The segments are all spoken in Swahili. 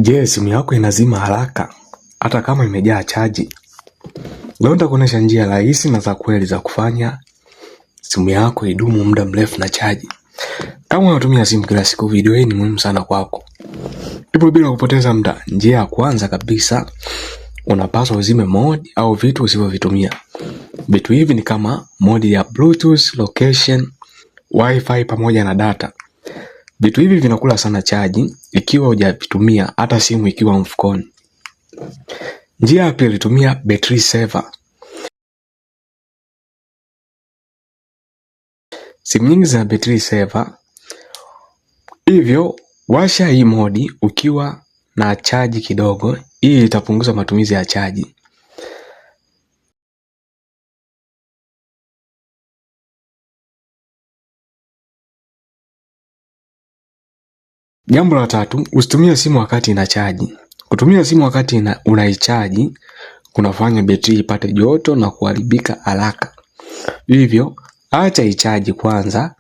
Je, simu yako inazima haraka hata kama imejaa chaji? Leo nitakuonesha njia rahisi na za kweli za kufanya simu yako idumu muda mrefu na chaji. Kama unatumia simu kila siku, video hii ni muhimu sana kwako. Ndipo bila kupoteza muda, njia ya kwanza kabisa, unapaswa uzime mode au vitu usivyovitumia. Vitu hivi ni kama mode ya Bluetooth, location, Wi-Fi pamoja na data. Vitu hivi vinakula sana chaji ikiwa hujavitumia, hata simu ikiwa mfukoni. Njia ya pili, tumia battery saver. Simu nyingi zina battery saver, hivyo washa hii modi ukiwa na chaji kidogo. Hii itapunguza matumizi ya chaji. Jambo la tatu, usitumie simu wakati ina chaji. Kutumia simu wakati unaichaji kunafanya betri ipate joto na kuharibika haraka. Hivyo acha ichaji kwanza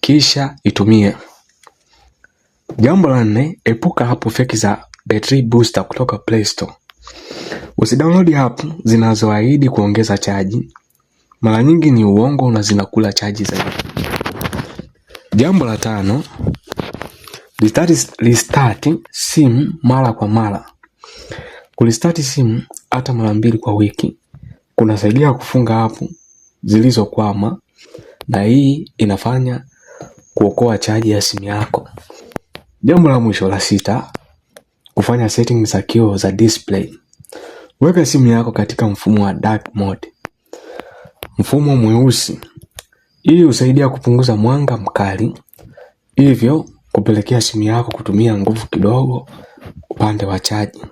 kisha itumie. Jambo la nne, epuka app fake za battery booster kutoka Play Store. Usidownload app zinazoahidi kuongeza chaji. Mara nyingi ni uongo na zinakula chaji zaidi. Jambo la tano, restart simu mara kwa mara. Kurestart simu hata mara 2 kwa wiki kunasaidia kufunga app zilizokwama, na hii inafanya kuokoa chaji ya simu yako. Jambo la mwisho, la sita, kufanya settings secure za display. Weka simu yako katika mfumo wa dark mode, mfumo mweusi. Hii husaidia kupunguza mwanga mkali, hivyo kupelekea simu yako kutumia nguvu kidogo upande wa chaji.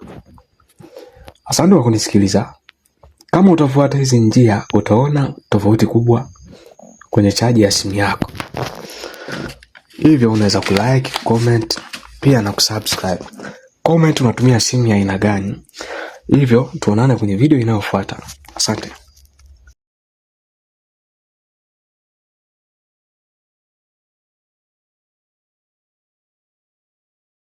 Asante kwa kunisikiliza. Kama utafuata hizi njia, utaona tofauti kubwa kwenye chaji ya simu yako. Hivyo unaweza kulike, comment, pia na kusubscribe. Comment unatumia simu ya aina gani. Hivyo tuonane kwenye video inayofuata. Asante.